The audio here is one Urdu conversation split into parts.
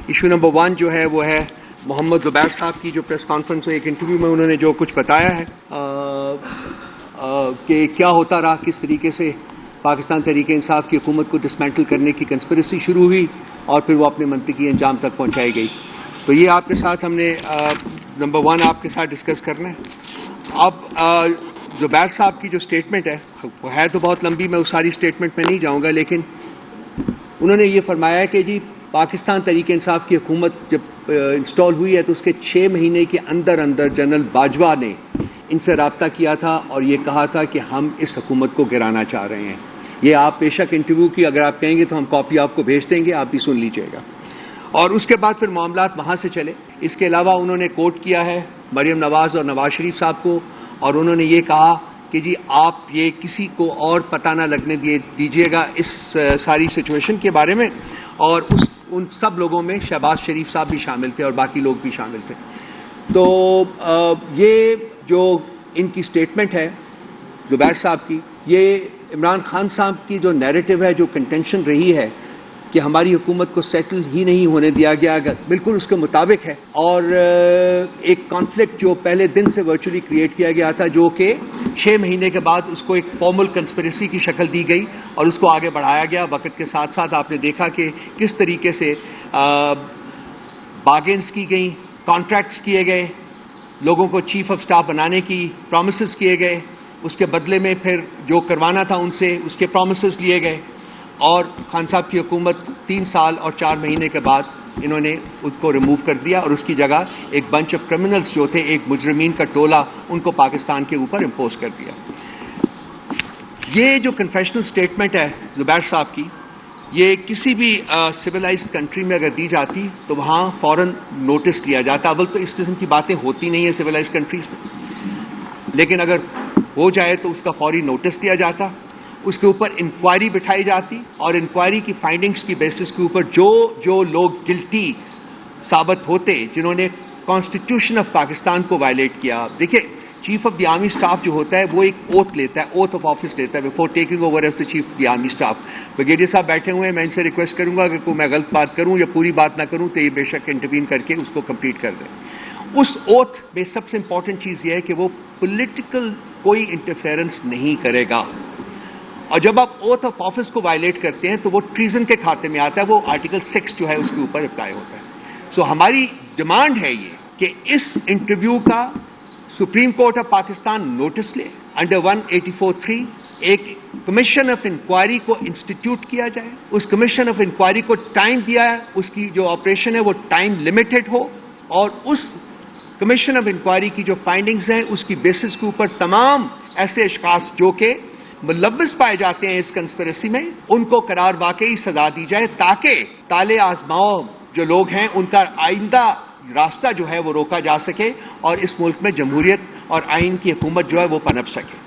ایشو نمبر 1 جو ہے وہ ہے محمد زبیر صاحب کی جو پریس کانفرنس میں ایک انٹرویو میں انہوں نے جو کچھ بتایا ہے کہ کیا ہوتا رہا، کس طریقے سے پاکستان تحریک انصاف کی حکومت کو ڈسمینٹل کرنے کی کنسپریسی شروع ہوئی اور پھر وہ اپنے منطقی انجام تک پہنچائی گئی. تو یہ آپ کے ساتھ ہم نے نمبر 1 آپ کے ساتھ ڈسکس کرنا ہے. اب زبیر صاحب کی جو سٹیٹمنٹ ہے وہ ہے تو بہت لمبی، میں اس ساری سٹیٹمنٹ میں نہیں جاؤں گا، لیکن انہوں نے یہ فرمایا کہ جی پاکستان تحریک انصاف کی حکومت جب انسٹال ہوئی ہے تو اس کے 6 مہینے کے اندر جنرل باجوہ نے ان سے رابطہ کیا تھا اور یہ کہا تھا کہ ہم اس حکومت کو گرانا چاہ رہے ہیں. یہ آپ بے شک انٹرویو کی اگر آپ کہیں گے تو ہم کاپی آپ کو بھیج دیں گے، آپ بھی سن لیجئے گا. اور اس کے بعد پھر معاملات وہاں سے چلے. اس کے علاوہ انہوں نے کوٹ کیا ہے مریم نواز اور نواز شریف صاحب کو، اور انہوں نے یہ کہا کہ جی آپ یہ کسی کو اور پتہ نہ لگنے دیجیے گا اس ساری سچویشن کے بارے میں. اور ان سب لوگوں میں شہباز شریف صاحب بھی شامل تھے اور باقی لوگ بھی شامل تھے. تو یہ جو ان کی سٹیٹمنٹ ہے زبیر صاحب کی، یہ عمران خان صاحب کی جو نیریٹو ہے، جو کنٹینشن رہی ہے کہ ہماری حکومت کو سیٹل ہی نہیں ہونے دیا گیا، بالکل اس کے مطابق ہے. اور ایک کانفلکٹ جو پہلے دن سے ورچولی کریٹ کیا گیا تھا، جو کہ 6 مہینے کے بعد اس کو ایک فارمل کنسپریسی کی شکل دی گئی اور اس کو آگے بڑھایا گیا. وقت کے ساتھ ساتھ آپ نے دیکھا کہ کس طریقے سے بارگینز کی گئیں، کانٹریکٹس کیے گئے، لوگوں کو چیف آف سٹاف بنانے کی پرومسز کیے گئے، اس کے بدلے میں پھر جو کروانا تھا ان سے اس کے پرومسز لیے گئے. اور خان صاحب کی حکومت 3 سال اور 4 مہینے کے بعد انہوں نے اس کو ریموو کر دیا اور اس کی جگہ ایک بنچ آف کرمنلز جو تھے، ایک مجرمین کا ٹولہ، ان کو پاکستان کے اوپر امپوز کر دیا. یہ جو کنفیشنل سٹیٹمنٹ ہے زبیر صاحب کی، یہ کسی بھی سویلائزڈ کنٹری میں اگر دی جاتی تو وہاں فوراً نوٹس لیا جاتا. اول تو اس قسم کی باتیں ہوتی نہیں ہیں سویلائزڈ کنٹریز میں، لیکن اگر ہو جائے تو اس کا فوری نوٹس لیا جاتا، اس کے اوپر انکوائری بٹھائی جاتی اور انکوائری کی فائنڈنگز کی بیسس کے اوپر جو لوگ گلٹی ثابت ہوتے، جنہوں نے کانسٹیٹیوشن آف پاکستان کو وائلیٹ کیا. دیکھیں chief of the army staff جو ہوتا ہے وہ ایک اوتھ لیتا ہے، اوتھ آف آفس لیتا ہے before taking over as the chief of the army staff. Brigadier صاحب بیٹھے ہوئے ہیں، میں ان سے ریکویسٹ کروں گا کہ کوئی میں غلط بات کروں یا پوری بات نہ کروں تو یہ بے شک انٹروین کر کے اس کو کمپلیٹ کر دیں. اس اوتھ میں سب سے امپورٹنٹ چیز یہ ہے کہ وہ پولیٹیکل کوئی انٹرفیئرنس نہیں کرے گا. اور جب آپ اوتھ آف آفس کو وائلیٹ کرتے ہیں تو وہ ٹریزن کے کھاتے میں آتا ہے، وہ آرٹیکل 6 جو ہے اس کے اوپر اپلائی ہوتا ہے. سو ہماری ڈیمانڈ ہے یہ کہ اس انٹرویو کا supreme court of Pakistan notice لے، انڈر 184(3) ایک کمیشن آف انکوائری کو انسٹیٹیوٹ کیا جائے. اس کمیشن آف انکوائری کو ٹائم دیا ہے، اس کی جو آپریشن ہے وہ ٹائم لمیٹڈ ہو، اور اس کمیشن آف انکوائری کی جو فائنڈنگز ہیں اس کی بیسس کے اوپر تمام ایسے اشخاص جو کہ ملوث پائے جاتے ہیں اس کنسپریسی میں، ان کو قرار واقعی سزا دی جائے، تاکہ تالے آزماؤ جو لوگ ہیں ان کا آئندہ راستہ جو ہے وہ روکا جا سکے اور اس ملک میں جمہوریت اور آئین کی حکومت جو ہے وہ پنپ سکے.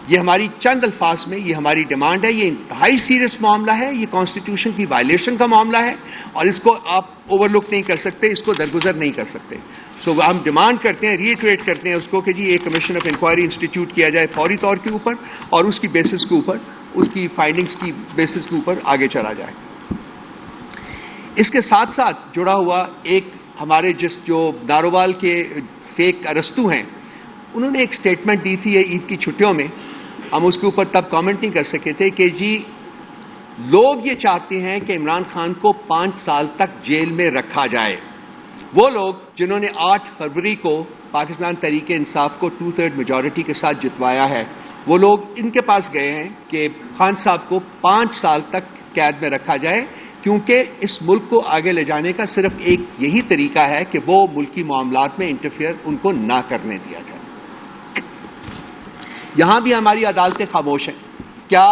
یہ ہماری چند الفاظ میں یہ ہماری ڈیمانڈ ہے. یہ انتہائی سیریس معاملہ ہے، یہ کانسٹیٹیوشن کی وائلیشن کا معاملہ ہے اور اس کو آپ اوور لک نہیں کر سکتے، اس کو درگزر نہیں کر سکتے. سو ہم ڈیمانڈ کرتے ہیں، ریٹریٹ کرتے ہیں اس کو کہ جی ایک کمیشن آف انکوائری انسٹیٹیوٹ کیا جائے فوری طور کے اوپر، اور اس کی بیسس کے اوپر، اس کی فائنڈنگز کی بیسس کے اوپر آگے چلا جائے. اس کے ساتھ ساتھ جڑا ہوا ایک ہمارے جو نارووال کے فیک ارستو ہیں، انہوں نے ایک سٹیٹمنٹ دی تھی عید کی چھٹیوں میں. ہم اس کے اوپر تب کامنٹ نہیں کر سکے تھے کہ جی لوگ یہ چاہتے ہیں کہ عمران خان کو 5 سال تک جیل میں رکھا جائے. وہ لوگ جنہوں نے 8 فروری کو پاکستان تحریک انصاف کو 2/3 میجورٹی کے ساتھ جتوایا ہے، وہ لوگ ان کے پاس گئے ہیں کہ خان صاحب کو 5 سال تک قید میں رکھا جائے، کیونکہ اس ملک کو آگے لے جانے کا صرف ایک یہی طریقہ ہے کہ وہ ملکی معاملات میں انٹرفیئر ان کو نہ کرنے دیا جائے. یہاں بھی ہماری عدالتیں خاموش ہیں. کیا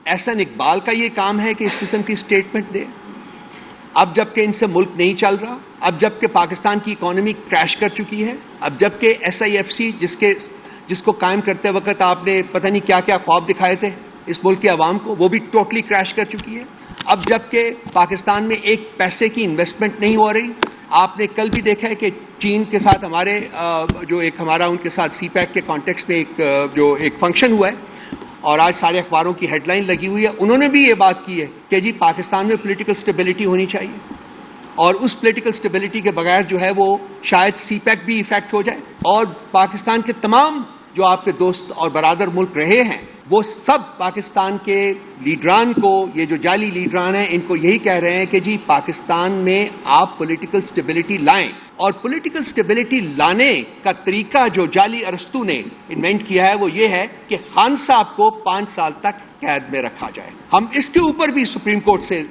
احسن اقبال کا یہ کام ہے کہ اس قسم کی سٹیٹمنٹ دے؟ اب جب کہ ان سے ملک نہیں چل رہا، اب جب کہ پاکستان کی اکانومی کریش کر چکی ہے، اب جب کہ SIFC جس کو قائم کرتے وقت آپ نے پتہ نہیں کیا کیا خواب دکھائے تھے اس ملک کی عوام کو، وہ بھی ٹوٹلی کریش کر چکی ہے. اب جب کہ پاکستان میں ایک پیسے کی انویسٹمنٹ نہیں ہو رہی. آپ نے کل بھی دیکھا ہے کہ چین کے ساتھ ہمارے جو ایک ہمارا ان کے ساتھ CPEC کے کانٹیکسٹ میں ایک فنکشن ہوا ہے اور آج سارے اخباروں کی ہیڈ لائن لگی ہوئی ہے. انہوں نے بھی یہ بات کی ہے کہ جی پاکستان میں پولیٹیکل سٹیبلٹی ہونی چاہیے اور اس پولیٹیکل اسٹیبلٹی کے بغیر جو ہے وہ شاید سی پیک بھی ایفیکٹ ہو جائے، اور پاکستان کے تمام جو آپ کے دوست اور برادر ملک رہے ہیں وہ سب پاکستان کے لیڈران کو، یہ جو جعلی لیڈران ہیں، ان کو یہی کہہ رہے ہیں کہ جی پاکستان میں آپ پولیٹیکل اسٹیبلٹی لائیں، اور پولیٹیکل اسٹیبلٹی لانے کا طریقہ جو جعلی ارسطو نے انوینٹ کیا ہے وہ یہ ہے کہ خان صاحب کو 5 سال تک قید میں رکھا جائے۔ ہم اس کے اوپر بھی سپریم کورٹ سے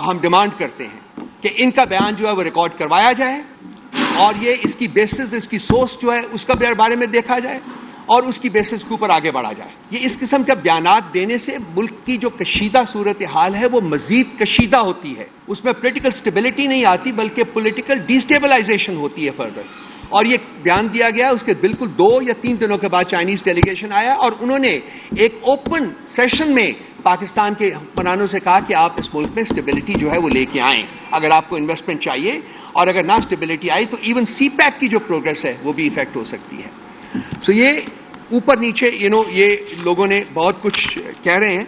ہم ڈیمانڈ کرتے ہیں کہ ان کا بیان جو ہے وہ ریکارڈ کروایا جائے، اور یہ اس کی بیسس، اس کی سورس جو ہے اس کا بارے میں دیکھا جائے، اور اس کی بیسس کے اوپر آگے بڑھا جائے۔ یہ اس قسم کا بیانات دینے سے ملک کی جو کشیدہ صورتحال ہے وہ مزید کشیدہ ہوتی ہے، اس میں پولیٹیکل سٹیبلٹی نہیں آتی بلکہ پولیٹیکل ڈیسٹیبلائزیشن ہوتی ہے فردر۔ اور یہ بیان دیا گیا، اس کے بالکل 2 یا 3 دنوں کے بعد چائنیز ڈیلیگیشن آیا اور انہوں نے ایک اوپن سیشن میں پاکستان کے حکمرانوں سے کہا کہ آپ اس ملک میں سٹیبلٹی جو ہے وہ لے کے آئیں، اگر آپ کو انویسٹمنٹ چاہیے، اور اگر نہ سٹیبلٹی آئی تو ایون سی پیک کی جو پروگریس ہے وہ بھی ایفیکٹ ہو سکتی ہے۔ سو یہ اوپر نیچے یہ لوگوں نے بہت کچھ کہہ رہے ہیں،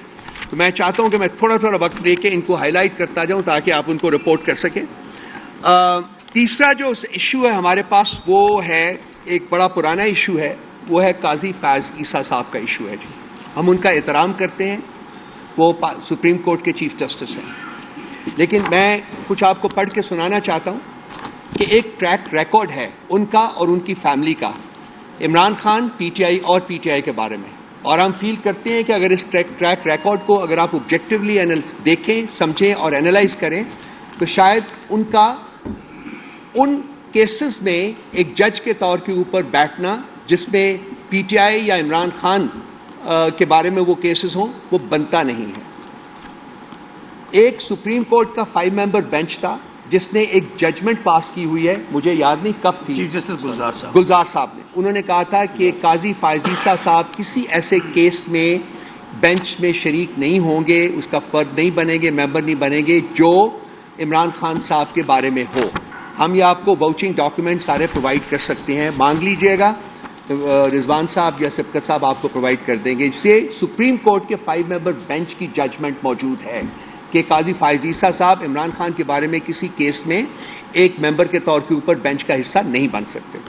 تو میں چاہتا ہوں کہ میں تھوڑا وقت لے کے ان کو ہائی لائٹ کرتا جاؤں تاکہ آپ ان کو رپورٹ کر سکیں۔ تیسرا جو ایشو ہے ہمارے پاس وہ ہے ایک بڑا پرانا ایشو ہے، وہ ہے قاضی فیاض عیسیٰ صاحب کا ایشو ہے۔ جی ہم ان کا احترام کرتے ہیں، وہ سپریم کورٹ کے چیف جسٹس ہیں، لیکن میں کچھ آپ کو پڑھ کے سنانا چاہتا ہوں کہ ایک ٹریک ریکارڈ ہے ان کا اور ان کی فیملی کا، Imran Khan, P T I اور پی ٹی آئی کے بارے میں، اور ہم فیل کرتے ہیں کہ اگر اس ٹریک ریکارڈ کو اگر آپ آبجیکٹیولی دیکھیں، سمجھیں اور اینالائز کریں تو شاید ان کا ان کیسز میں ایک جج کے طور کے اوپر بیٹھنا جس میں پی ٹی آئی یا عمران خان کے بارے میں وہ کیسز ہوں، وہ بنتا نہیں ہے۔ ایک سپریم کورٹ کا 5 ممبر بینچ تھا جس نے ایک ججمنٹ پاس کی ہوئی ہے، مجھے یاد نہیں کب تھی، چیف جسٹس گلزار صاحب نے، انہوں نے کہا تھا کہ قاضی فیاض عیسیٰ صاحب کسی ایسے کیس میں بینچ میں شریک نہیں ہوں گے، اس کا فرد نہیں بنیں گے، ممبر نہیں بنیں گے جو عمران خان صاحب کے بارے میں ہو۔ ہم یہ آپ کو واؤچنگ ڈاکیومنٹ سارے پرووائڈ کر سکتے ہیں، مانگ لیجئے گا، رضوان صاحب یا سبقت صاحب آپ کو پرووائڈ کر دیں گے۔ اس سے سپریم کورٹ کے 5 ممبر بینچ کی ججمنٹ موجود ہے کہ قاضی فیاض عیسیٰ صاحب عمران خان کے بارے میں کسی کیس میں ایک ممبر کے طور کے اوپر بینچ کا حصہ نہیں بن سکتے۔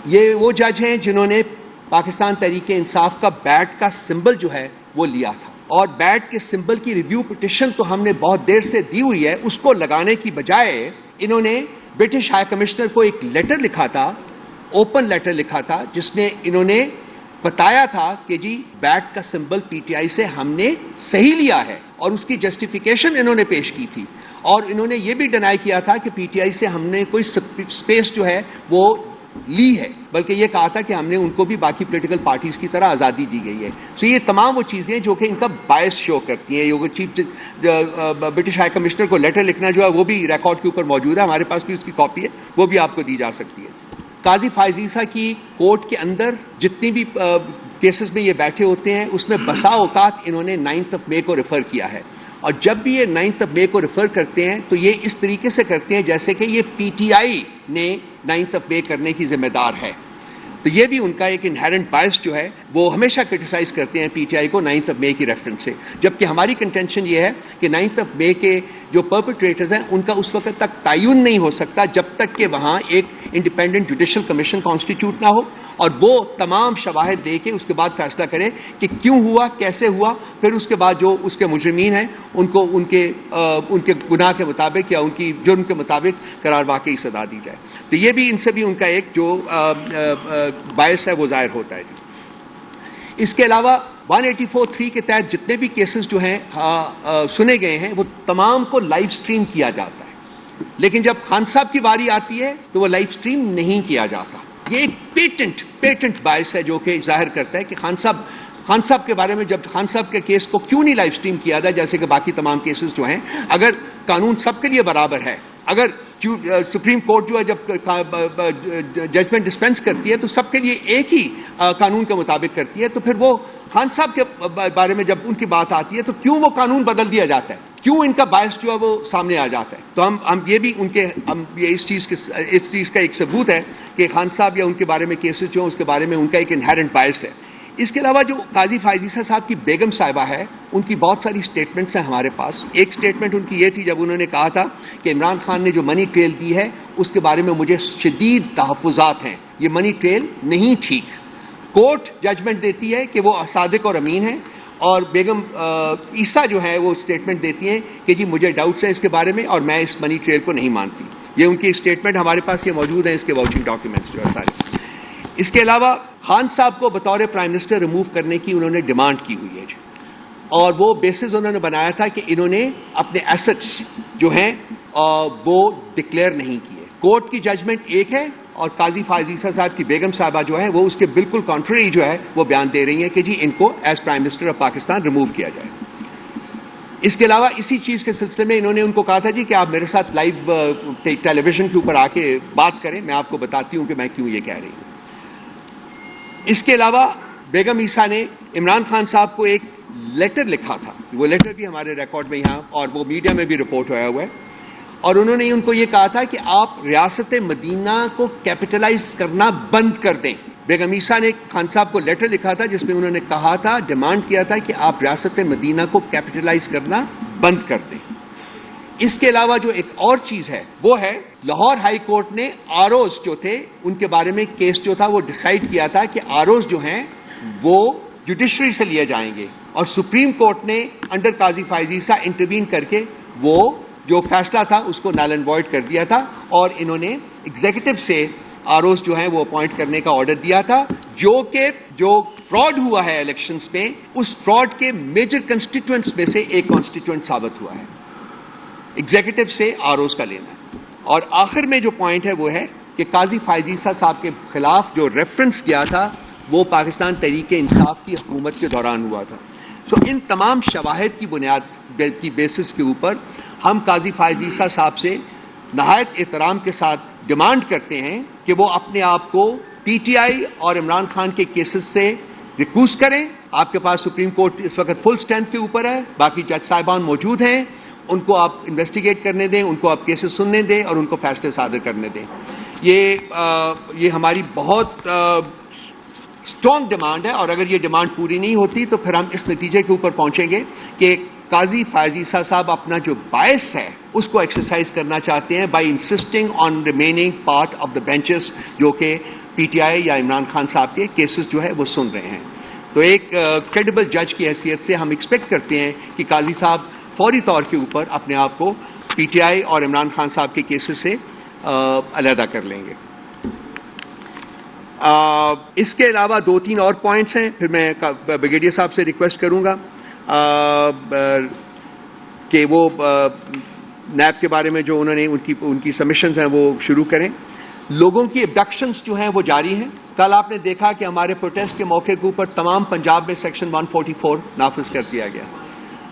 یہ وہ جج ہیں جنہوں نے پاکستان تحریک انصاف کا بیٹ کا سمبل جو ہے وہ لیا تھا، اور بیٹ کے سمبل کی ریویو پٹیشن تو ہم نے بہت دیر سے دی ہوئی ہے، اس کو لگانے کی بجائے انہوں نے برٹش ہائی کمشنر کو ایک لیٹر لکھا تھا، اوپن لیٹر لکھا تھا، جس نے انہوں نے بتایا تھا کہ جی بیٹ کا سمبل پی ٹی آئی سے ہم نے صحیح لیا ہے، اور اس کی جسٹیفیکیشن انہوں نے پیش کی تھی، اور انہوں نے یہ بھی ڈینائی کیا تھا کہ پی ٹی آئی سے ہم نے کوئی سپیس جو ہے وہ لی ہے، بلکہ یہ کہا تھا کہ ہم نے ان کو بھی باقی پولیٹیکل پارٹیز کی طرح آزادی دی گئی ہے۔ سو یہ تمام وہ چیزیں جو کہ ان کا باعث شو کرتی ہیں۔ یہ چیف برٹش ہائی کمشنر کو لیٹر لکھنا جو ہے وہ بھی ریکارڈ کے اوپر موجود ہے، ہمارے پاس بھی اس کی کاپی ہے، وہ بھی آپ کو دی جا سکتی ہے۔ قاضی فیاض عیسیٰ کی کورٹ کے اندر جتنی بھی کیسز میں یہ بیٹھے ہوتے ہیں اس میں بسا اوقات انہوں نے 9 مئی کو ریفر کیا ہے، اور جب بھی یہ 9 مئی کو ریفر کرتے ہیں تو یہ اس طریقے سے کرتے ہیں جیسے کہ یہ پی ٹی آئی نے 9 مئی کرنے کی ذمہ دار ہے۔ تو یہ بھی ان کا ایک انہیرنٹ باعث جو ہے وہ ہمیشہ کرٹیسائز کرتے ہیں پی ٹی آئی کو 9 مئی کی ریفرنس سے، جبکہ ہماری کنٹینشن یہ ہے کہ 9 مئی کے جو پرپیٹریٹرز ہیں ان کا اس وقت تک تعین نہیں ہو سکتا جب تک کہ وہاں ایک انڈیپینڈنٹ جوڈیشل کمیشن کانسٹیٹیوٹ نہ ہو اور وہ تمام شواہد دے کے اس کے بعد فیصلہ کرے کہ کیوں ہوا، کیسے ہوا، پھر اس کے بعد جو اس کے مجرمین ہیں ان کو ان کے گناہ کے مطابق یا ان کی جرم کے مطابق قرار واقعی سزا دی جائے۔ تو یہ بھی ان سے بھی ان کا ایک جو باعث ہے وہ ظاہر ہوتا ہے۔ اس کے علاوہ 184(3) کے تحت جتنے بھی کیسز جو ہیں سنے گئے ہیں وہ تمام کو لائیو سٹریم کیا جاتا ہے، لیکن جب خان صاحب کی باری آتی ہے تو وہ لائیو سٹریم نہیں کیا جاتا۔ یہ ایک پیٹنٹ باعث ہے جو کہ ظاہر کرتا ہے کہ خان صاحب کے بارے میں جب خان صاحب کے کیس کو کیوں نہیں لائیو سٹریم کیا جائے جیسے کہ باقی تمام کیسز جو ہیں، اگر قانون سب کے لیے برابر ہے، اگر سپریم کورٹ جو ہے جب ججمنٹ ڈسپینس کرتی ہے تو سب کے لیے ایک ہی قانون کے مطابق کرتی ہے، تو پھر وہ خان صاحب کے بارے میں جب ان کی بات آتی ہے تو کیوں وہ قانون بدل دیا جاتا ہے، کیوں ان کا باعث جو ہے وہ سامنے آ جاتا ہے۔ تو ہم یہ بھی یہ اس چیز کا ایک ثبوت ہے کہ خان صاحب یا ان کے بارے میں کیسز جو ہیں اس کے بارے میں ان کا ایک انہیرنٹ باعث ہے۔ اس کے علاوہ جو قاضی فائز عیسیٰ صاحب کی بیگم صاحبہ ہے ان کی بہت ساری سٹیٹمنٹس ہیں ہمارے پاس. ایک سٹیٹمنٹ ان کی یہ تھی جب انہوں نے کہا تھا کہ عمران خان نے جو منی ٹریل دی ہے اس کے بارے میں مجھے شدید تحفظات ہیں, یہ منی ٹریل نہیں ٹھیک. کورٹ ججمنٹ دیتی ہے کہ وہ صادق اور امین ہیں, اور بیگم عیسیٰ جو ہے وہ اسٹیٹمنٹ دیتی ہیں کہ جی مجھے ڈاؤٹس ہیں اس کے بارے میں اور میں اس منی ٹریل کو نہیں مانتی. یہ ان کی اسٹیٹمنٹ ہمارے پاس یہ موجود ہیں, اس کے واچنگ ڈاکیومنٹس جو ہے سارے. اس کے علاوہ خان صاحب کو بطور پرائم منسٹر ریموو کرنے کی انہوں نے ڈیمانڈ کی ہوئی ہے, اور وہ بیسز انہوں نے بنایا تھا کہ انہوں نے اپنے ایسٹس جو ہیں وہ ڈکلیئر نہیں کیے. کورٹ کی ججمنٹ ایک ہے اور قاضی فائز عیسیٰ صاحب کی بیگم صاحبہ جو ہے وہ اس کے بالکل کانٹریری جو ہے وہ بیان دے رہی ہیں کہ جی ان کو as prime minister of Pakistan remove کیا جائے. اس کے علاوہ اسی چیز کے سلسلے میں انہوں نے ان کو کہا تھا جی کہ آپ میرے ساتھ لائیو ٹیلی ویژن کے اوپر آ کے بات کریں, میں آپ کو بتاتی ہوں کہ میں کیوں یہ کہہ رہی ہوں. اس کے علاوہ بیگم عیسیٰ نے عمران خان صاحب کو ایک لیٹر لکھا تھا, وہ لیٹر بھی ہمارے ریکارڈ میں یہاں اور وہ میڈیا میں بھی رپورٹ ہوا ہوا ہے, اور انہوں نے ان کو یہ کہا تھا کہ آپ ریاست مدینہ کو کیپٹلائز کرنا بند کر دیں. بیگم عیسیٰ نے خان صاحب کو لیٹر لکھا تھا جس میں انہوں نے کہا تھا, ڈیمانڈ کیا تھا کہ آپ ریاست مدینہ کو کیپٹلائز کرنا بند کر دیں. اس کے علاوہ جو ایک اور چیز ہے وہ ہے لاہور ہائی کورٹ نے آروز جو تھے ان کے بارے میں کیس جو تھا وہ ڈیسائیڈ کیا تھا کہ آروز جو ہیں وہ جوڈیشری سے لیے جائیں گے, اور سپریم کورٹ نے انڈر قاضی فائز عیسیٰ انٹروین کر کے وہ جو فیصلہ تھا اس کو نل اینڈ وائڈ کر دیا تھا, اور انہوں نے ایگزیکٹو سے آروز جو ہیں وہ اپوائنٹ کرنے کا آرڈر دیا تھا, جو فراڈ ہوا ہے الیکشنز میں اس فراڈ کے میجر کنسٹیٹوئنٹس میں سے ایک کانسٹیٹوئنٹ ثابت ہوا ہے. ایگزیکٹو سے آروز کا لینا. اور آخر میں جو پوائنٹ ہے وہ ہے کہ قاضی فائز عیسیٰ صاحب کے خلاف جو ریفرنس کیا تھا وہ پاکستان تحریک انصاف کی حکومت کے دوران ہوا تھا. سو ان تمام شواہد کی بنیاد کی بیسس کے اوپر ہم قاضی فائز عیسیٰ صاحب سے نہایت احترام کے ساتھ ڈیمانڈ کرتے ہیں کہ وہ اپنے آپ کو پی ٹی آئی اور عمران خان کے کیسز سے ریکوز کریں. آپ کے پاس سپریم کورٹ اس وقت فل اسٹرینتھ کے اوپر ہے, باقی جج صاحبان موجود ہیں, ان کو آپ انویسٹیگیٹ کرنے دیں, ان کو آپ کیسز سننے دیں اور ان کو فیصلے صادر کرنے دیں. یہ ہماری بہت اسٹرانگ ڈیمانڈ ہے, اور اگر یہ ڈیمانڈ پوری نہیں ہوتی تو پھر ہم اس نتیجے کے اوپر پہنچیں گے کہ قاضی فائز عیسیٰ صاحب اپنا جو باعث ہے اس کو ایکسرسائز کرنا چاہتے ہیں by insisting on remaining part of the benches جو کہ پی ٹی آئی یا عمران خان صاحب کے کیسز جو ہے وہ سن رہے ہیں. تو ایک کریڈیبل جج کی حیثیت سے ہم ایکسپیکٹ کرتے ہیں کہ قاضی صاحب فوری طور کے اوپر اپنے آپ کو پی ٹی آئی اور عمران خان صاحب کے کیسز سے علیحدہ کر لیں گے. اس کے علاوہ 2-3 اور پوائنٹس ہیں, پھر میں بریگیڈیئر صاحب سے ریکویسٹ کروں گا کہ وہ نیب کے بارے میں جو انہوں نے ان کی سبمیشنز ہیں وہ شروع کریں. لوگوں کی ابڈکشنز جو ہیں وہ جاری ہیں. کل آپ نے دیکھا کہ ہمارے پروٹیسٹ کے موقع کے اوپر تمام پنجاب میں سیکشن 144 نافذ کر دیا گیا.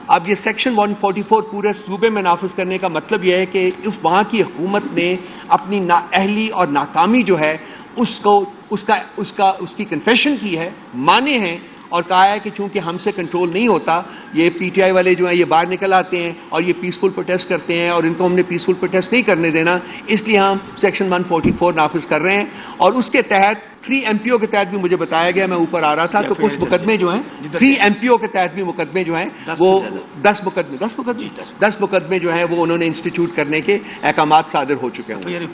اب یہ سیکشن 144 پورے صوبے میں نافذ کرنے کا مطلب یہ ہے کہ وہاں کی حکومت نے اپنی نااہلی اور ناکامی جو ہے اس کی کنفیشن کی ہے, مانے ہیں, اور کہا ہے کہ چونکہ ہم سے کنٹرول نہیں ہوتا, یہ پی ٹی آئی والے جو ہیں یہ باہر نکل آتے ہیں اور یہ پیسفل پروٹیسٹ کرتے ہیں اور ان کو ہم نے پیسفل پروٹیسٹ نہیں کرنے دینا, اس لیے ہم سیکشن 144 نافذ کر رہے ہیں. اور اس کے تحت 3 ایم پی او کے تحت بھی مجھے بتایا گیا, میں اوپر آ رہا تھا تو کچھ مقدمے جو ہیں 3 ایم پی او کے تحت بھی مقدمے جو ہیں وہ 10 مقدمے جو ہیں وہ انہوں نے انسٹیٹیوٹ کرنے کے احکامات صادر ہو چکے ہیں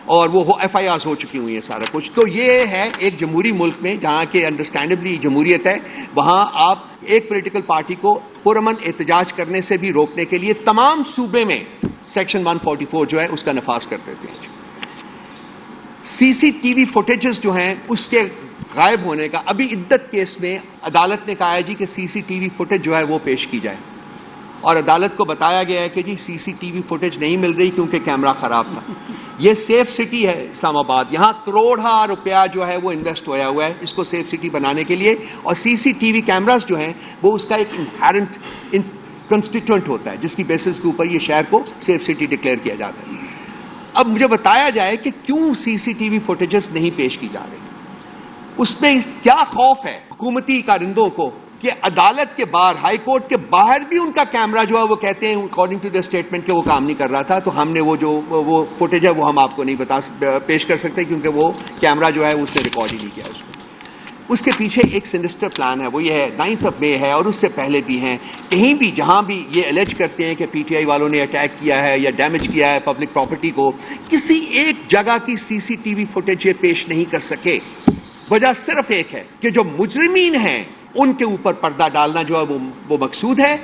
اور وہ ایف آئی آرز ہو چکی ہوئی ہیں سارا کچھ. تو یہ ہے ایک جمہوری ملک میں جہاں کہ انڈرسٹینڈبلی جمہوریت ہے, وہاں آپ ایک پولیٹیکل پارٹی کو پرامن احتجاج کرنے سے بھی روکنے کے لیے تمام صوبے میں سیکشن 144 جو ہے اس کا نفاذ کر دیتے ہیں. سی سی ٹی وی فوٹیجز جو ہیں اس کے غائب ہونے کا, ابھی عدت کیس میں عدالت نے کہا ہے جی کہ سی سی ٹی وی فوٹیج جو ہے وہ پیش کی جائے, اور عدالت کو بتایا گیا ہے کہ جی سی سی ٹی وی فوٹیج نہیں مل رہی کیونکہ کیمرہ خراب تھا. یہ سیف سٹی ہے اسلام آباد, یہاں کروڑا روپیہ جو ہے وہ انویسٹ ہوا ہوا ہے اس کو سیف سٹی بنانے کے لیے, اور سی سی ٹی وی کیمراز جو ہیں وہ اس کا ایک انہیرنٹ کنسٹیٹوئنٹ ہوتا ہے جس کی بیسس کے اوپر یہ شہر کو سیف سٹی ڈکلیئر کیا جاتا ہے. اب مجھے بتایا جائے کہ کیوں سی سی ٹی وی فوٹیجز نہیں پیش کی جا رہی, اس میں کیا خوف ہے حکومتی کارندوں کو کہ عدالت کے باہر, ہائی کورٹ کے باہر بھی ان کا کیمرہ جو ہے وہ کہتے ہیں اکارڈنگ ٹو دا اسٹیٹمنٹ کہ وہ کام نہیں کر رہا تھا, تو ہم نے وہ فوٹیج ہے وہ ہم آپ کو نہیں پیش کر سکتے کیونکہ وہ کیمرہ جو ہے اس نے ریکارڈ ہی نہیں کیا اس کو. اس کے پیچھے ایک سینسٹر پلان ہے. وہ یہ ہے 9 مئی ہے اور اس سے پہلے بھی ہیں. کہیں بھی جہاں بھی یہ الیج کرتے ہیں کہ پی ٹی آئی والوں نے اٹیک کیا ہے یا ڈیمیج کیا ہے پبلک پراپرٹی کو, کسی ایک جگہ کی سی سی ٹی وی فوٹیج یہ پیش نہیں کر سکے. وجہ صرف ایک ہے کہ جو مجرمین ہیں ان کے اوپر پردہ ڈالنا جو ہے وہ مقصود ہے,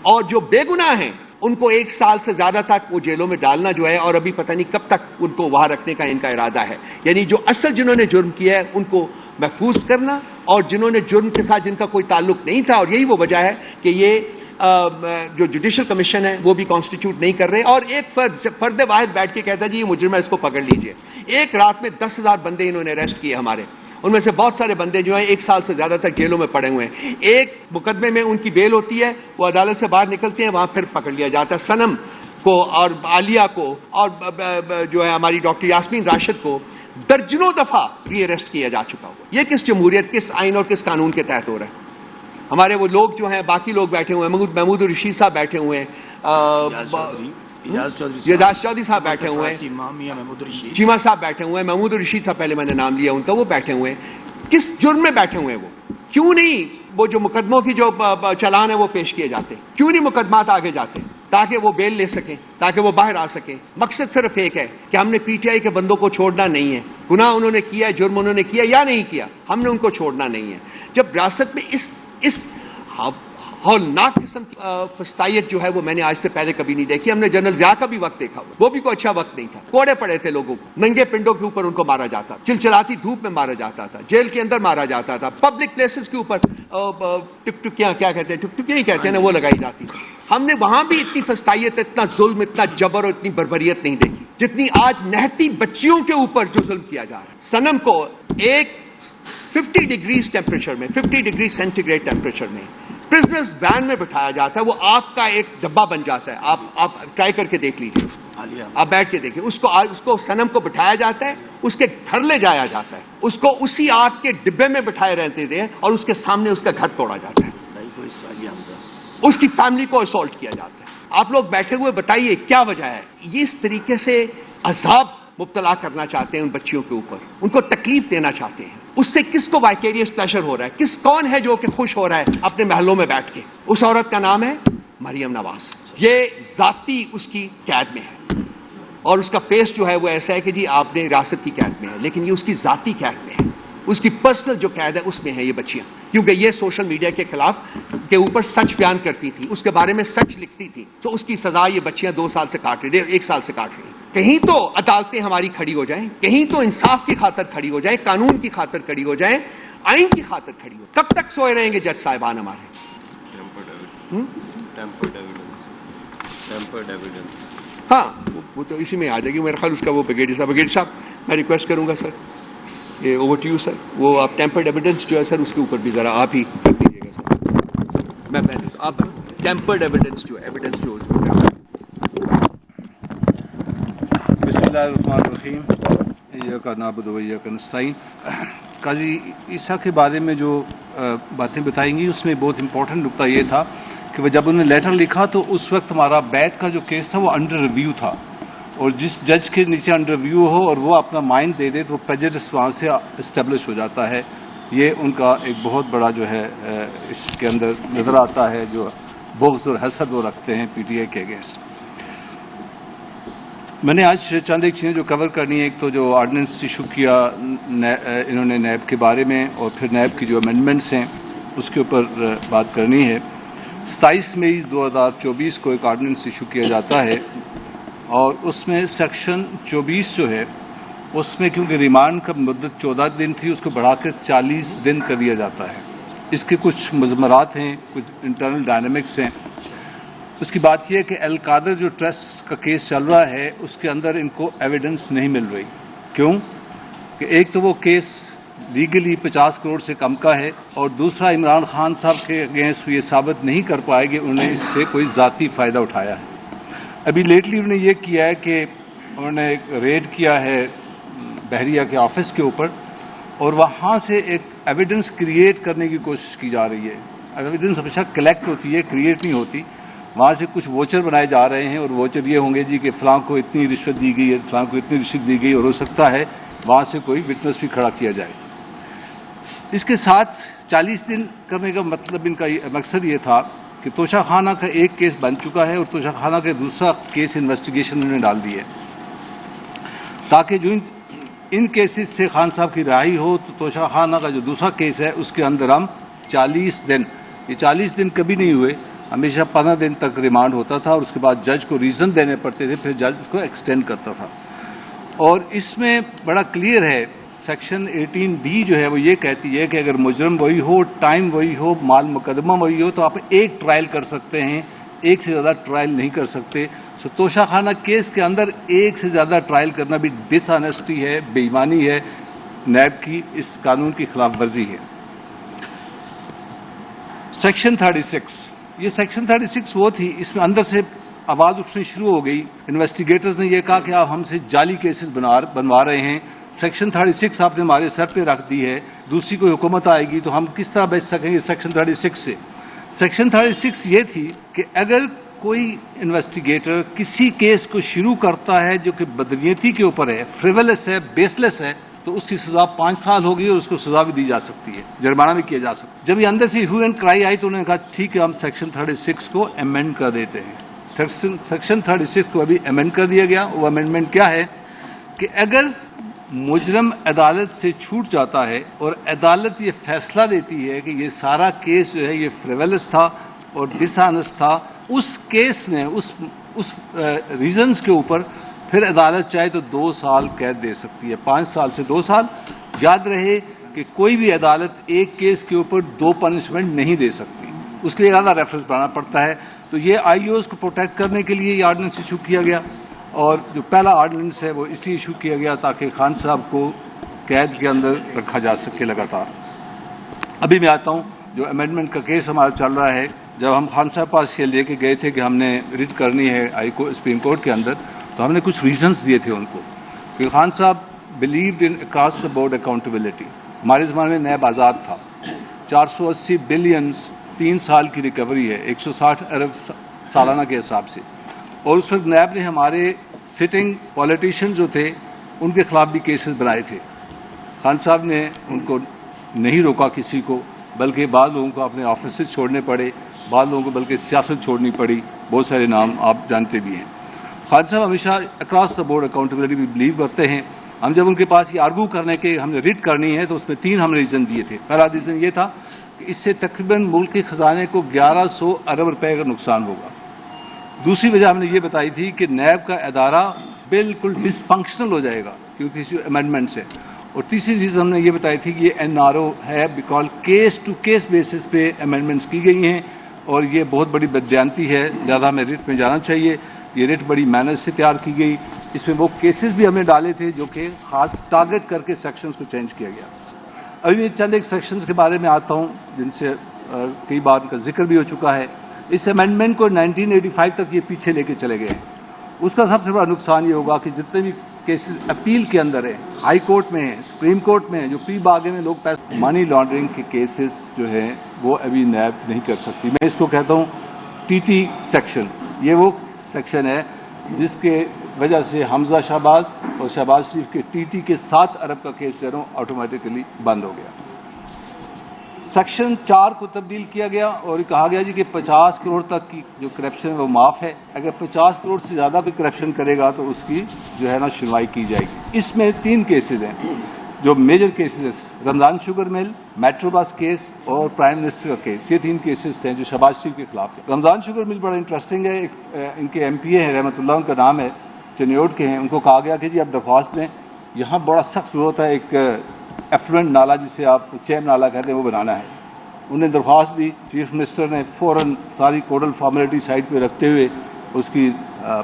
اور جو بے گناہ ہیں ان کو 1 سال سے زیادہ تک وہ جیلوں میں ڈالنا جو ہے, اور ابھی پتہ نہیں کب تک ان کو وہاں رکھنے کا ان کا ارادہ ہے. یعنی جو اصل جنہوں نے جرم کیا ہے ان کو محفوظ کرنا, اور جنہوں نے جرم کے ساتھ جن کا کوئی تعلق نہیں تھا, اور یہی وہ وجہ ہے کہ یہ جو جوڈیشل کمیشن ہے وہ بھی کانسٹیٹیوٹ نہیں کر رہے, اور ایک فرد واحد بیٹھ کے کہتا جی یہ مجرم ہے اس کو پکڑ لیجئے. ایک رات میں 10,000 بندے انہوں نے اریسٹ کیے ہمارے, ان میں سے بہت سارے بندے جو ہیں 1 سال سے زیادہ تک جیلوں میں پڑے ہوئے ہیں. ایک مقدمے میں ان کی بیل ہوتی ہے, وہ عدالت سے باہر نکلتے ہیں, وہاں پھر پکڑ لیا جاتا ہے. سنم کو اور عالیہ کو اور جو ہے ہماری ڈاکٹر یاسمین راشد کو درجنوں دفعہ ری اریسٹ کیا جا چکا ہوا. یہ کس جمہوریت, کس آئین اور کس قانون کے تحت ہو رہا ہے؟ ہمارے وہ لوگ جو ہیں باقی لوگ بیٹھے ہوئے ہیں, محمود الرشید صاحب بیٹھے ہوئے ہیں, اعجاز چودھری صاحب بیٹھے ہوئے ہیں, چیمہ صاحب بیٹھے ہوئے ہیں, محمود الرشید صاحب پہلے میں نے نام لیا ان کا, وہ بیٹھے ہوئے ہیں. کس جرم میں بیٹھے ہوئے ہیں وہ؟ کیوں نہیں وہ جو مقدموں کی جو چلان ہے وہ پیش کیے جاتے؟ کیوں نہیں مقدمات آگے جاتے تاکہ وہ بیل لے سکیں, تاکہ وہ باہر آ سکیں؟ مقصد صرف ایک ہے کہ ہم نے پی ٹی آئی کے بندوں کو چھوڑنا نہیں ہے. گناہ انہوں نے کیا, جرم انہوں نے کیا یا نہیں کیا, ہم نے ان کو چھوڑنا نہیں ہے. جب ریاست میں اس ہولناک قسم کی فسطائیت جو ہے وہ میں نے آج سے پہلے کبھی نہیں دیکھی. ہم نے جنرل ضیاء کا بھی وقت دیکھا, وہ بھی کوئی اچھا وقت نہیں تھا. کوڑے پڑے تھے لوگوں کو, ننگے پنڈوں کے اوپر ان کو مارا جاتا, چلچلاتی دھوپ میں مارا جاتا تھا, جیل کے اندر مارا جاتا تھا, پبلک پلیسز کے اوپر ٹکٹکیاں کیا کہتے ہیں, ٹکٹکیاں ہی کہتے ہیں نا, وہ لگائی جاتی تھی. ہم نے وہاں بھی اتنی فسطائیت, اتنا ظلم, اتنا جبر اور اتنی بربریت نہیں دیکھی جتنی آج نہتی بچیوں کے اوپر جو ظلم کیا جا رہا ہے. سنم کو ایک 50 ڈگریز ٹیمپریچر میں, 50 ڈگری سینٹی گریڈ ٹیمپریچر میں پرزنرز وین میں بٹھایا جاتا ہے, وہ آگ کا ایک ڈبہ بن جاتا ہے. آپ ٹرائی کر کے دیکھ لیجیے, آپ بیٹھ کے دیکھیں. اس کو سنم کو بٹھایا جاتا ہے, اس کے گھر لے جایا جاتا ہے, اس کو اسی آگ کے ڈبے میں بٹھائے رہتے تھے, اور اس کے سامنے اس کا گھر توڑا جاتا ہے, اس کی فیملی کو اسالٹ کیا جاتا ہے. آپ لوگ بیٹھے ہوئے بتائیے کیا وجہ ہے؟ یہ اس طریقے سے عذاب مبتلا کرنا چاہتے ہیں ان بچیوں کے اوپر, ان کو تکلیف دینا چاہتے ہیں. اس سے کس کو وائکیریس پلیشر ہو رہا ہے؟ کون ہے جو کہ خوش ہو رہا ہے اپنے محلوں میں بیٹھ کے؟ اس عورت کا نام ہے مریم نواز. یہ ذاتی اس کی قید میں ہے, اور اس کا فیس جو ہے وہ ایسا ہے کہ جی آپ نے ریاست کی قید میں ہے, لیکن یہ اس کی ذاتی قید میں ہے, اس کی پرسنل جو قید ہے اس میں ہے یہ بچیاں. کیونکہ یہ سوشل میڈیا کے خلاف کے اوپر سچ بیان کرتی تھی, اس کے بارے میں سچ لکھتی تھی, تو اس کی سزا یہ بچیاں 2 سال سے کاٹ رہی, 1 سال سے کاٹ رہی. کہیں تو عدالتیں ہماری کھڑی ہو جائیں, کہیں تو انصاف کی خاطر کھڑی ہو جائیں, قانون کی خاطر کھڑی ہو جائیں, آئین کی خاطر کھڑی ہو. کب تک سوئے رہیں گے جج صاحبان ہمارے؟ ہاں وہ تو اسی میں آ جائے گی میرا خیال. اس کا وہ بریگیڈیئر صاحب میں ریکویسٹ کروں گا سر, یہ اوور ٹو یو سر. وہ آپ ٹیمپرڈ ایویڈنس جو ہے سر اس کے اوپر بھی ذرا آپ ہی کر دیجیے گا سر. میں آپ ٹیمپرڈ ایویڈنس جو بسم اللہ الرحمن الرحیم. ایاک نعبد و ایاک نستعین. قاضی عیسیٰ کے بارے میں جو باتیں بتائیں گی اس میں بہت امپورٹنٹ نقطہ یہ تھا کہ وہ جب انہوں نے لیٹر لکھا تو اس وقت ہمارا بیٹ کا جو کیس تھا وہ انڈر ریویو تھا, اور جس جج کے نیچے انڈر ریویو ہو اور وہ اپنا مائنڈ دے دے تو پریجڈس وہاں سے اسٹیبلش ہو جاتا ہے. یہ ان کا ایک بہت بڑا جو ہے اس کے اندر نظر آتا ہے, جو بغض اور حسد وہ رکھتے ہیں پی ٹی آئی کے اگینسٹ. میں نے آج چند ایک چیزیں جو کور کرنی ہے. ایک تو جو آرڈیننس ایشو کیا انہوں نے نیب کے بارے میں, اور پھر نیب کی جو امینڈمنٹس ہیں اس کے اوپر بات کرنی ہے. 27 مئی 2024 کو ایک آرڈیننس ایشو کیا جاتا ہے, اور اس میں سیکشن 24 جو ہے اس میں کیونکہ ریمانڈ کا مدت 14 دن تھی اس کو بڑھا کر 40 دن کر دیا جاتا ہے. اس کے کچھ مضمرات ہیں, کچھ انٹرنل ڈائنامکس ہیں. اس کی بات یہ ہے کہ القادر جو ٹرسٹ کا کیس چل رہا ہے اس کے اندر ان کو ایویڈنس نہیں مل رہی. کیوں کہ ایک تو وہ کیس لیگلی 50 کروڑ سے کم کا ہے, اور دوسرا عمران خان صاحب کے اگینسٹ یہ ثابت نہیں کر پائے کہ انہوں نے اس سے کوئی ذاتی فائدہ اٹھایا ہے. ابھی لیٹلی انہوں نے یہ کیا ہے کہ انہوں نے ایک ریڈ کیا ہے بحریہ کے آفس کے اوپر, اور وہاں سے ایک ایویڈنس کریٹ کرنے کی کوشش کی جا رہی ہے. ایویڈنس ہمیشہ کلیکٹ ہوتی ہے, کریٹ نہیں ہوتی. وہاں سے کچھ ووچر بنائے جا رہے ہیں, اور ووچر یہ ہوں گے جی کہ فلاں کو اتنی رشوت دی گئی ہے, فلاں کو اتنی رشوت دی گئی, اور ہو سکتا ہے وہاں سے کوئی وٹنس بھی کھڑا کیا جائے. اس کے ساتھ 40 دن کرنے کا مطلب ان کا مقصد یہ تھا کہ توشہ خانہ کا ایک کیس بن چکا ہے اور توشہ خانہ کا دوسرا کیس انویسٹیگیشن انہوں نے ڈال دی ہے، تاکہ جو ان کیسز سے خان صاحب کی رہائی ہو تو توشہ خانہ کا جو دوسرا کیس ہے اس کے اندر ہم 40 دن، یہ 40 دن کبھی نہیں ہوئے، ہمیشہ 15 دن تک ریمانڈ ہوتا تھا اور اس کے بعد جج کو ریزن دینے پڑتے تھے، پھر جج اس کو ایکسٹینڈ کرتا تھا۔ اور اس میں بڑا کلیئر ہے، سیکشن 18D جو ہے وہ یہ کہتی ہے کہ اگر مجرم وہی ہو، ٹائم وہی ہو، مال مقدمہ وہی ہو تو آپ ایک ٹرائل کر سکتے ہیں، ایک سے زیادہ ٹرائل نہیں کر سکتے۔ سو توشہ خانہ کیس کے اندر ایک سے زیادہ ٹرائل کرنا بھی ڈس آنیسٹی ہے، بے ایمانی ہے، نیب کی اس قانون کی خلاف ورزی ہے۔ سیکشن 36، یہ سیکشن 36 وہ تھی، اس میں اندر سے آواز اٹھنی شروع ہو گئی، انویسٹیگیٹرز نے یہ کہا کہ آپ ہم سے جعلی کیسز بنوا رہے ہیں، سیکشن 36 آپ نے ہمارے سر پہ رکھ دی ہے، دوسری کوئی حکومت آئے گی تو ہم کس طرح بچ سکیں گے سیکشن 36 سے۔ سیکشن 36 یہ تھی کہ اگر کوئی انویسٹیگیٹر کسی کیس کو شروع کرتا ہے جو کہ بدنیتی کے اوپر ہے، فریولس ہے، بیس لیس ہے، تو اس کی سزا 5 سال ہوگی اور اس کو سزا بھی دی جا سکتی ہے، جرمانہ بھی کیا جا سکتا ہے۔ جب یہ اندر سے ہیو اینڈ کرائی آئی تو انہوں نے کہا ٹھیک ہے ہم سیکشن 36 کو امینڈ کر دیتے ہیں۔ سیکشن 36 کو ابھی امینڈ کر دیا گیا۔ وہ امینڈمنٹ کیا ہے کہ اگر مجرم عدالت سے چھوٹ جاتا ہے اور عدالت یہ فیصلہ دیتی ہے کہ یہ سارا کیس جو ہے یہ فریولس تھا اور ڈس آنیسٹ تھا، اس کیس میں اس ریزنز کے اوپر پھر عدالت چاہے تو 2 سال قید دے سکتی ہے، 5 سال سے 2 سال۔ یاد رہے کہ کوئی بھی عدالت ایک کیس کے اوپر 2 پنشمنٹ نہیں دے سکتی، اس کے لیے زیادہ ریفرنس بنانا پڑتا ہے۔ تو یہ آئی اوز کو پروٹیکٹ کرنے کے لیے یہ آرڈیننس ایشو کیا گیا، اور جو پہلا آرڈیننس ہے وہ اس لیے ایشو کیا گیا تاکہ خان صاحب کو قید کے اندر رکھا جا سکے لگاتار۔ ابھی میں آتا ہوں، جو امینڈمنٹ کا کیس ہمارا چل رہا ہے، جب ہم خان صاحب پاس یہ لے کے گئے تھے کہ ہم نے ریٹ کرنی ہے سپریم کورٹ کے اندر، تو ہم نے کچھ ریزنس دیے تھے ان کو کہ خان صاحب believed in across the board accountability. ہمارے زمانے میں نیب آزاد تھا، 480 بلینز 3 سال کی ریکوری ہے، 160 ارب سالانہ کے حساب سے، اور اس وقت نیب نے ہمارے سٹنگ پولیٹیشین جو تھے ان کے خلاف بھی کیسز بنائے تھے۔ خان صاحب نے ان کو نہیں روکا کسی کو، بلکہ بعض لوگوں کو اپنے آفیسز چھوڑنے پڑے، بعض لوگوں کو بلکہ سیاست چھوڑنی پڑی، بہت سارے نام آپ جانتے بھی ہیں۔ خان صاحب ہمیشہ اکراس دا بورڈ اکاؤنٹیبلٹی بھی بلیو کرتے ہیں۔ ہم جب ان کے پاس یہ آرگو کرنے کے ہم نے ریٹ کرنی ہے تو اس میں 3 ہم نے ریزن دیے تھے۔ پہلا ریزن یہ تھا کہ اس سے تقریباً ملک کے خزانے کو 1100 ارب روپے کا نقصان ہوگا۔ دوسری وجہ ہم نے یہ بتائی تھی کہ نیب کا ادارہ بالکل ڈس فنکشنل ہو جائے گا کیونکہ اس امینڈمنٹ سے، اور تیسری چیز ہم نے یہ بتائی تھی کہ یہ NRO ہے، because case to case basis پہ امینڈمنٹس کی گئی ہیں اور یہ بہت بڑی بددیانتی ہے، لہٰذا ہمیں ریٹ میں جانا چاہیے۔ یہ ریٹ بڑی محنت سے تیار کی گئی، اس میں وہ کیسز بھی ہم نے ڈالے تھے جو کہ خاص ٹارگٹ کر کے سیکشنز کو چینج کیا گیا۔ ابھی میں چند ایک سیکشنز کے بارے میں آتا ہوں جن سے کئی بار کا ذکر بھی ہو چکا ہے۔ اس امینڈمنٹ کو 1985 تک یہ پیچھے لے کے چلے گئے ہیں۔ اس کا سب سے بڑا نقصان یہ ہوگا کہ جتنے بھی کیسز اپیل کے اندر ہیں، ہائی کورٹ میں ہیں، سپریم کورٹ میں ہیں، جو پری باغے میں لوگ پیسے منی لانڈرنگ کے کیسز جو ہیں وہ ابھی نیب نہیں کر سکتی۔ میں اس کو کہتا ہوں TT سیکشن۔ یہ وہ سیکشن ہے جس کے وجہ سے حمزہ شہباز اور شہباز شریف کے TT کے 7 ارب کا کیس جو ہے آٹومیٹکلی بند ہو گیا۔ سیکشن 4 کو تبدیل کیا گیا اور کہا گیا جی کہ 50 کروڑ تک کی جو کرپشن ہے وہ معاف ہے، اگر 50 کروڑ سے زیادہ کوئی کرپشن کرے گا تو اس کی جو ہے نا سنوائی کی جائے گی۔ اس میں 3 کیسز ہیں جو میجر کیسز ہیں، Ramzan sugar mill, metro bus case اور پرائم منسٹر کا کیس۔ یہ 3 کیسز تھے جو شہباز شریف کے خلاف ہیں۔ رمضان شوگر مل بڑا انٹرسٹنگ ہے، ان کے MPA ہیں رحمۃ اللہ، ان کا نام ہے، چنیوٹ کے ہیں۔ ان کو کہا گیا کہ جی آپ درخواست دیں، یہاں بڑا سخت ضرورت ہے ایک ایفلوئنٹ نالا جسے آپ سیم نالا کہتے ہیں وہ بنانا ہے۔ انہوں نے درخواست دی، چیف منسٹر نے فوراً ساری کوڈل فارمیلٹی سائٹ پہ رکھتے ہوئے اس کی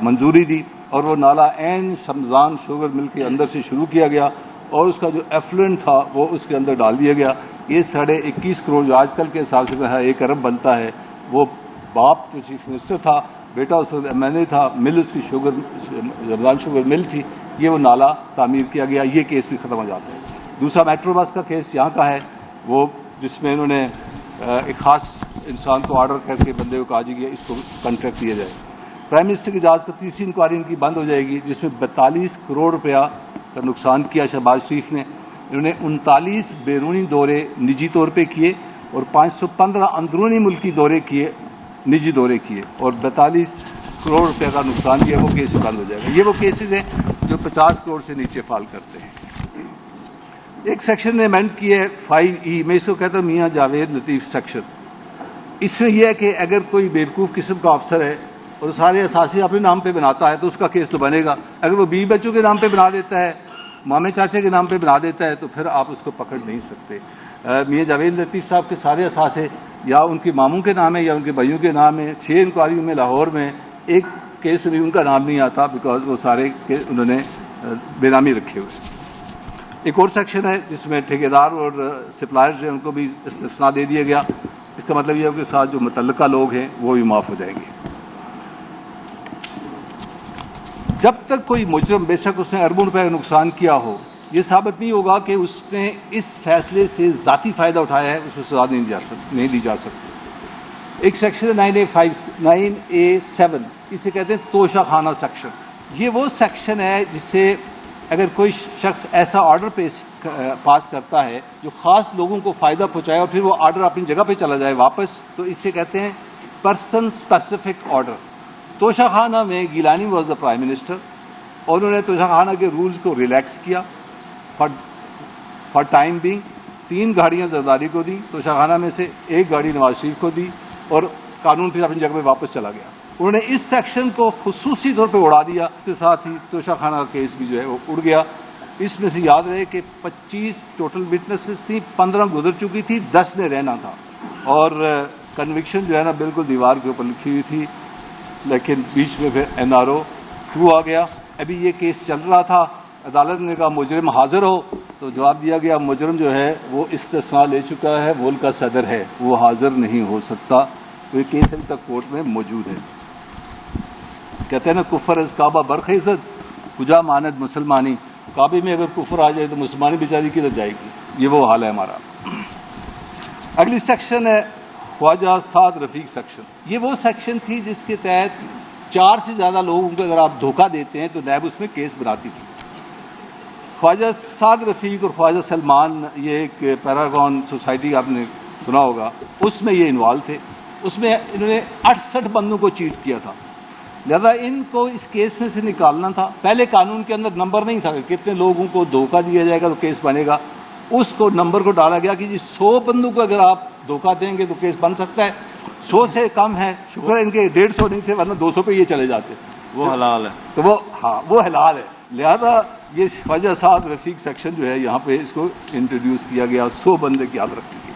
منظوری دی اور وہ نالا عین رمضان شوگر مل کے اندر سے شروع کیا گیا اور اس کا جو ایفلوئنٹ تھا وہ اس کے اندر ڈال دیا گیا۔ یہ 21.5 کروڑ جو آج کل کے حساب سے 1 ارب بنتا ہے، وہ باپ جو چیف منسٹر تھا، بیٹا اس وقت MLA تھا، مل اس کی رمضان شوگر مل تھی، یہ وہ نالا تعمیر کیا گیا۔ یہ کیس بھی ختم ہو جاتا ہے۔ دوسرا میٹرو بس کا کیس یہاں کا ہے، وہ جس میں انہوں نے ایک خاص انسان کو آرڈر کر کے بندے کو کہا جی کہ اس کو کنٹریکٹ دیا جائے۔ پرائم منسٹر کی جہاز کا تیسری انکوائری ان کی بند ہو جائے گی، جس میں 42 کروڑ روپیہ کا نقصان کیا شہباز شریف نے۔ انہوں نے 39 بیرونی دورے نجی طور پہ کیے اور 515 اندرونی ملکی دورے کیے، نجی دورے کیے، اور 42 کروڑ روپے کا نقصان کیا. وہ کیس بند ہو جائے گا. یہ وہ کیسز ہیں جو 50 کروڑ سے نیچے فال کرتے ہیں. ایک سیکشن نے امینڈ کی ہے 5E، میں اس کو کہتا ہوں میاں جاوید لطیف سیکشن. اس سے یہ ہے کہ اگر کوئی بیوقوف قسم کا افسر ہے اور سارے اثاثے اپنے نام پہ بناتا ہے تو اس کا کیس تو بنے گا. اگر وہ بیوی بچوں کے نام پہ بنا دیتا ہے، مامے چاچے کے نام پہ بنا دیتا ہے، تو پھر آپ اس کو پکڑ نہیں سکتے. میاں جاوید لطیف صاحب کے سارے اثاثے یا ان کے ماموں کے نام ہے یا ان کے بھائیوں کے نام ہے. 6 انکوائریوں میں لاہور میں ایک کیس میں ان کا نام نہیں آتا، بیکاز وہ سارے انہوں نے بے نامی رکھے ہوئے. ایک اور سیکشن ہے جس میں ٹھیکیدار اور سپلائرز ہیں ان کو بھی استثناء دے دیا گیا. اس کا مطلب یہ ہے کہ ساتھ جو متعلقہ لوگ ہیں وہ بھی معاف ہو جائیں گے. جب تک کوئی مجرم، بے شک اس نے اربوں روپے کا نقصان کیا ہو، یہ ثابت نہیں ہوگا کہ اس نے اس فیصلے سے ذاتی فائدہ اٹھایا ہے، اس میں سزا نہیں دی جا سکتی. ایک سیکشن ہے 9A7، اسے کہتے ہیں توشہ خانہ سیکشن. یہ وہ سیکشن ہے جس سے اگر کوئی شخص ایسا آرڈر پاس کرتا ہے جو خاص لوگوں کو فائدہ پہنچائے اور پھر وہ آرڈر اپنی جگہ پہ چلا جائے واپس، تو اس سے کہتے ہیں پرسن اسپیسیفک آرڈر. توشہ خانہ میں Gilani was the prime minister, اور انہوں نے توشہ خانہ کے رولز کو ریلیکس کیا فار ٹائم بینگ. 3 گاڑیاں زرداری کو دی توشہ خانہ میں سے، 1 گاڑی نواز شریف کو دی، اور قانون پھر اپنی جگہ پہ واپس چلا گیا. انہوں نے اس سیکشن کو خصوصی طور پہ اڑا دیا. اس کے ساتھ ہی توشہ خانہ کا کیس بھی جو ہے وہ اڑ گیا. اس میں سے یاد رہے کہ 25 ٹوٹل وٹنسز تھیں، 15 گزر چکی تھی، 10 نے رہنا تھا، اور کنوکشن جو ہے نا بالکل دیوار کے اوپر لکھی ہوئی تھی. لیکن بیچ میں پھر NRO 2 آ گیا. ابھی یہ کیس چل رہا تھا، عدالت نے کہا مجرم حاضر ہو، تو جواب دیا گیا مجرم جو ہے وہ استثناء لے چکا ہے، ملک کا صدر ہے، وہ حاضر نہیں ہو سکتا. تو یہ کیس ابھی تک کورٹ میں موجود ہے. کہتے ہیں نا کفر از کعبہ برخیزت کجا ماند مسلمانی. کعبے میں اگر کفر آ جائے تو مسلمانی بیچاری کدھر جائے گی. یہ وہ حال ہے ہمارا. اگلی سیکشن ہے خواجہ سعد رفیق سیکشن. یہ وہ سیکشن تھی جس کے تحت 4 سے زیادہ لوگوں کو اگر آپ دھوکہ دیتے ہیں تو نیب اس میں کیس بناتی تھی. خواجہ سعد رفیق اور خواجہ سلمان، یہ ایک پیراگون سوسائٹی آپ نے سنا ہوگا، اس میں یہ انوالو تھے. اس میں انہوں نے 68 بندوں کو چیٹ کیا تھا. لہذا ان کو اس کیس میں سے نکالنا تھا. پہلے قانون کے اندر نمبر نہیں تھا کہ کتنے لوگوں کو دھوکہ دیا جائے گا تو کیس بنے گا. اس کو نمبر کو ڈالا گیا کہ 100 بندوں کو اگر آپ دھوکہ دیں گے تو کیس بن سکتا ہے. 100 سے کم ہے، شکر ہے ان کے 150 نہیں تھے، ورنہ 200 پہ یہ چلے جاتے. وہ حلال ہے. تو وہ حلال ہے. لہذا یہ خواجہ سعد رفیق سیکشن جو ہے یہاں پہ اس کو انٹروڈیوس کیا گیا. 100 بندے کی یاد رکھیں گے.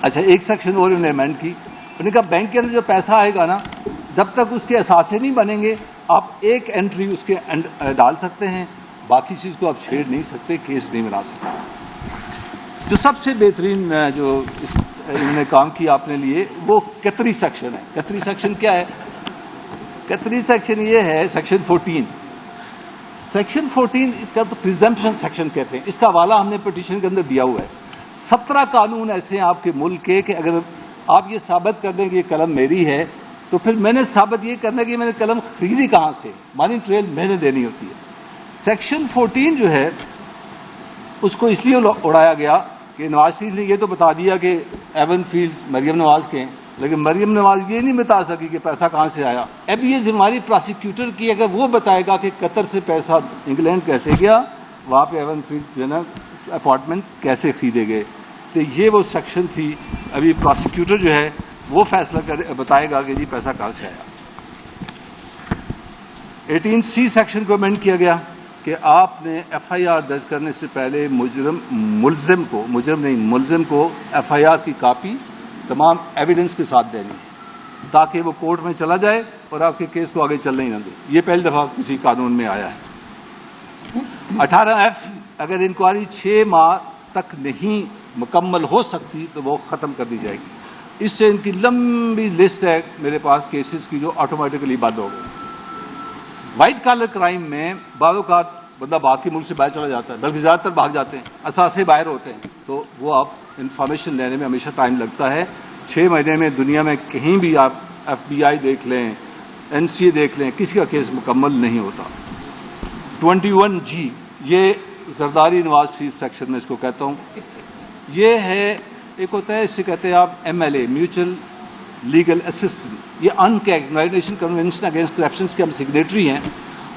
اچھا، ایک سیکشن اور انہوں نے امینڈ کی. انہوں نے کہا بینک کے اندر جو پیسہ آئے گا نا، جب تک اس کے اثاثے نہیں بنیں گے آپ ایک انٹری اس کے ڈال سکتے ہیں، باقی چیز کو آپ چھیڑ نہیں سکتے، کیس نہیں بنا سکتے. جو سب سے بہترین جو انہوں نے کام کیا اپنے لیے وہ قطری سیکشن ہے. قطری سیکشن کیا ہے؟ قطری سیکشن یہ ہے سیکشن 14. سیکشن 14 اس کا تو پریزمپشن سیکشن کہتے ہیں. اس کا حوالہ ہم نے پٹیشن کے اندر دیا ہوا ہے. 17 قانون ایسے ہیں آپ کے ملک کے کہ اگر آپ یہ ثابت کر دیں کہ یہ قلم میری ہے تو پھر میں نے ثابت یہ کرنا کہ میں نے قلم خریدی کہاں سے، مانی ٹریل میں نے دینی ہوتی ہے. سیکشن 14 جو ہے اس کو اس لیے اڑایا گیا کہ نواز شریف نے یہ تو بتا دیا کہ ایون فیلڈ مریم نواز کے ہیں، لیکن مریم نواز یہ نہیں بتا سکی کہ پیسہ کہاں سے آیا. اب یہ ذمہ داری پراسیکیوٹر کی، اگر وہ بتائے گا کہ قطر سے پیسہ انگلینڈ کیسے گیا، وہاں پہ ایون فیلڈ جو ہے نا اپارٹمنٹ کیسے خریدے گئے. تو یہ وہ سیکشن تھی. ابھی پراسیکیوٹر جو ہے وہ فیصلہ بتائے گا کہ جی پیسہ کہاں سے آیا. 18C سیکشن کو امینڈ کیا گیا کہ آپ نے FIR درج کرنے سے پہلے ملزم کو FIR کی کاپی تمام ایویڈنس کے ساتھ دینی ہے تاکہ وہ کورٹ میں چلا جائے اور آپ کے کیس کو آگے چلنے ہی نہ دے. یہ پہلی دفعہ کسی قانون میں آیا ہے. 18F اگر انکوائری 6 ماہ تک نہیں مکمل ہو سکتی تو وہ ختم کر دی جائے گی. اس سے ان کی لمبی لسٹ ہے میرے پاس کیسز کی جو آٹومیٹکلی بند ہو گئے. وائٹ کالر کرائم میں بعض اوقات بندہ بھاگ کے ملک سے باہر چلا جاتا ہے، بلکہ زیادہ تر بھاگ جاتے ہیں، اثاثے باہر ہوتے ہیں، تو وہ آپ انفارمیشن لینے میں ہمیشہ ٹائم لگتا ہے. 6 مہینے میں دنیا میں کہیں بھی آپ FBI دیکھ لیں، NCA دیکھ لیں، کسی کا کیس مکمل نہیں ہوتا. 21G یہ زرداری نواز شریف سیکشن میں اس کو کہتا ہوں. یہ ہے ایک ہوتا ہے، اس سے کہتے ہیں آپ MLA میوچل لیگل اسسٹنٹ. یہ United nation convention against corruption کے ہم سگنیٹری ہیں.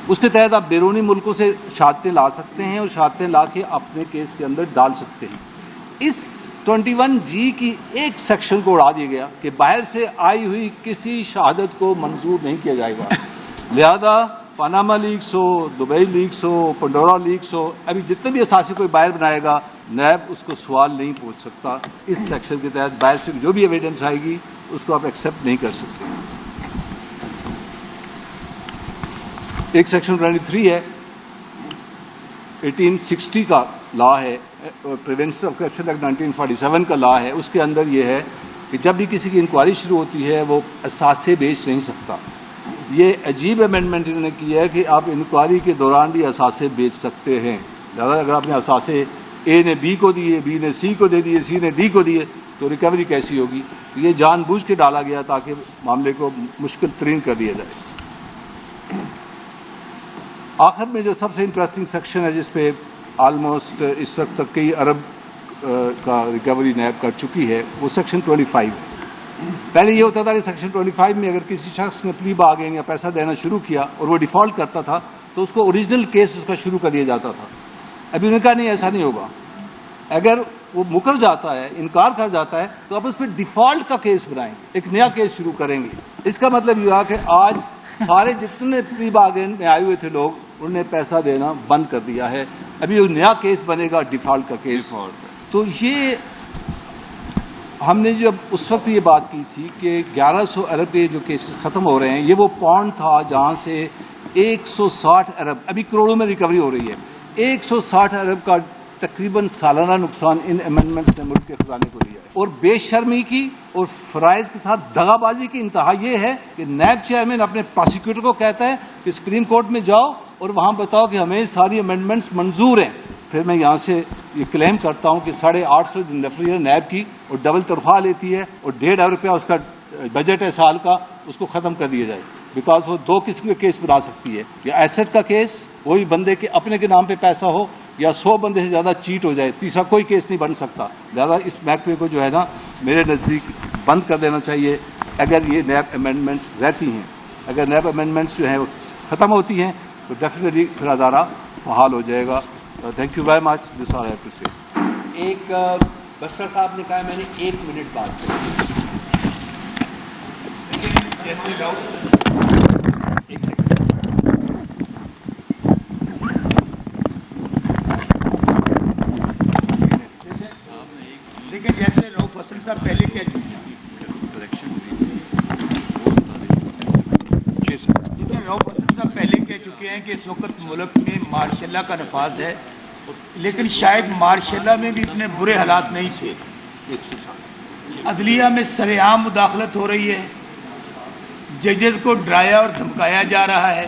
اس کے تحت آپ بیرونی ملکوں سے شہادتیں لا سکتے ہیں اور شہادتیں لا کے اپنے کیس کے اندر ڈال سکتے ہیں. اس 21G کی ایک سیکشن کو اڑا دیا گیا کہ باہر سے آئی ہوئی کسی شہادت کو منظور نہیں کیا جائے گا. لہذا پاناما لیکس ہو، دبئی لیکس ہو، پنڈورا لیکس ہو، ابھی جتنے بھی اثاثے کوئی باہر بنائے گا نیب اس کو سوال نہیں پوچھ سکتا. اس سیکشن کے تحت باہر سے جو بھی ایویڈنس آئے گی اس کو آپ ایکسیپٹ نہیں کر سکتے. ایک سیکشن 23 ہے، 1860 کا لا ہے، پریونشن آف کرپشن ایکٹ 1947 کا لا ہے. اس کے اندر یہ ہے کہ جب بھی کسی کی انکوائری شروع ہوتی ہے وہ اثاثے بیچ نہیں سکتا. یہ عجیب امینڈمنٹ انہوں نے کی ہے کہ آپ انکوائری کے دوران بھی اثاثے بیچ سکتے ہیں. لہٰذا اگر آپ نے اثاثے A نے B کو دیے، B نے C کو دے دیے، C نے D کو دیے تو ریکوری کیسی ہوگی؟ یہ جان بوجھ کے ڈالا گیا تاکہ معاملے کو مشکل ترین کر دیا جائے. آخر میں جو سب سے انٹرسٹنگ سیکشن ہے جس پہ آلموسٹ اس وقت تک کئی ارب کا ریکوری نیب کر چکی ہے، وہ سیکشن 25 ہے. پہلے یہ ہوتا تھا کہ سیکشن 25 میں اگر کسی شخص نے پلی باگین یا پیسہ دینا شروع کیا اور وہ ڈیفالٹ کرتا تھا تو اس کو اوریجنل کیس اس کا شروع کر دیا جاتا تھا. ابھی انہوں نے کہا نہیں، ایسا نہیں ہوگا. اگر وہ مکر جاتا ہے، انکار کر جاتا ہے تو آپ اس پہ ڈیفالٹ کا کیس بنائیں گے، ایک نیا کیس شروع کریں گے. اس کا مطلب یہ ہوا کہ آج سارے جتنے پلی باگین میں آئے ہوئے تھے لوگ انہوں نے پیسہ دینا بند کر دیا ہے. ابھی وہ نیا کیس بنے گا ڈیفالٹ کا کیس. تو یہ ہم نے جب اس وقت یہ بات کی تھی کہ 1100 ارب کے جو کیسز ختم ہو رہے ہیں، یہ وہ پونڈ تھا جہاں سے 160 ارب، ابھی کروڑوں میں ریکوری ہو رہی ہے. 160 ارب کا تقریباً سالانہ نقصان ان امینڈمنٹس نے ملک کے خزانے کو دیا ہے. اور بے شرمی کی اور فرائض کے ساتھ دغا بازی کی انتہا یہ ہے کہ نیب چیئرمین اپنے پروسیکیوٹر کو کہتا ہے کہ سپریم کورٹ میں جاؤ اور وہاں بتاؤ کہ ہمیں ساری امینڈمنٹس منظور ہیں. پھر میں یہاں سے یہ کلیم کرتا ہوں کہ 850 نفری نیب کی اور ڈبل تنخواہ لیتی ہے اور 1.5 ارب روپیہ اس کا بجٹ ہے سال کا، اس کو ختم کر دیا جائے. بیکاز وہ دو قسم کے کیس بنا سکتی ہے، یا ایسٹ کا کیس، وہی بندے کے اپنے کے نام پہ پیسہ ہو، یا 100 بندے سے زیادہ چیٹ ہو جائے. تیسرا کوئی کیس نہیں بن سکتا. لہٰذا اس محکمے کو جو ہے نا میرے نزدیک بند کر دینا چاہیے اگر یہ نیب امینڈمنٹس رہتی ہیں. اگر نیب امینڈمنٹس جو ہیں وہ ختم ہوتی ہیں تو ڈیفینیٹلی پھر ادارہ فعال ہو جائے گا. Thank you very much. This all I have to say. ایک بسر صاحب نے کہا میں نے 1 منٹ بات کی. لیکن جیسے رؤف حسن صاحب پہلے کہہ چکے ہیں، رؤف حسن صاحب پہلے کہہ چکے ہیں کہ اس وقت ملک میں مارشاء اللہ کا نفاذ ہے، لیکن شاید مارشاء اللہ میں بھی اتنے برے حالات نہیں تھے. عدلیہ میں سر عام مداخلت ہو رہی ہے، ججز کو ڈرایا اور دھمکایا جا رہا ہے،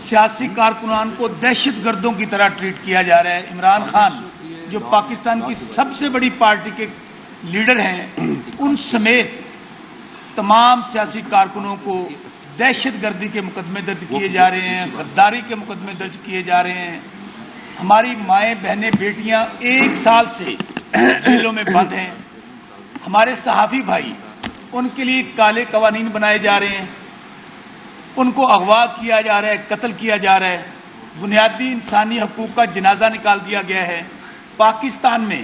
سیاسی کارکنان کو دہشت گردوں کی طرح ٹریٹ کیا جا رہا ہے. عمران خان جو پاکستان کی سب سے بڑی پارٹی کے لیڈر ہیں، ان سمیت تمام سیاسی کارکنوں کو دہشت گردی کے مقدمے درج کیے جا رہے ہیں، غداری کے مقدمے درج کیے جا رہے ہیں. ہماری مائیں بہنیں بیٹیاں 1 سال سے جیلوں میں بند ہیں. ہمارے صحافی بھائی، ان کے لیے کالے قوانین بنائے جا رہے ہیں، ان کو اغوا کیا جا رہا ہے، قتل کیا جا رہا ہے. بنیادی انسانی حقوق کا جنازہ نکال دیا گیا ہے. پاکستان میں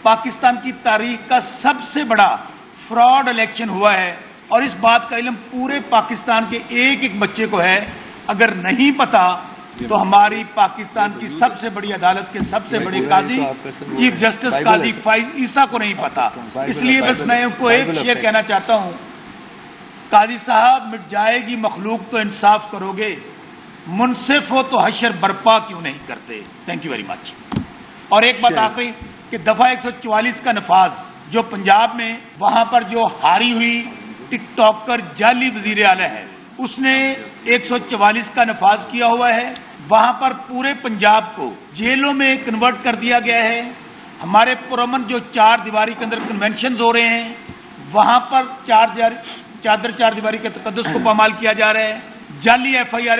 پاکستان کی تاریخ کا سب سے بڑا فراڈ الیکشن ہوا ہے، اور اس بات کا علم پورے پاکستان کے ایک ایک بچے کو ہے. اگر نہیں پتا تو ہماری پاکستان کی سب سے بڑی عدالت کے سب سے بڑے قاضی چیف جسٹس قاضی فائز عیسیٰ کو نہیں پتا. اس لیے بس میں ان کو ایک شعر کہنا چاہتا ہوں، قاضی صاحب مٹ جائے گی مخلوق تو انصاف کرو گے، منصف ہو تو حشر برپا کیوں نہیں کرتے. تھینک یو ویری مچ. اور ایک بات آخری کہ دفعہ 144 کا نفاذ جو پنجاب میں، وہاں پر جو ہاری ہوئی ٹک ٹاکر جعلی وزیر اعلیٰ ہے، اس نے 144 کا نفاذ کیا ہوا ہے. وہاں پر پورے پنجاب کو جیلوں میں کنورٹ کر دیا گیا ہے. ہمارے پرامن جو 4 دیواری کے اندر کنونشنز ہو رہے ہیں، وہاں پر چادر 4 دیواری کے تقدس کو پامال کیا جا رہا ہے. جعلی FIR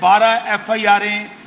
12 FIR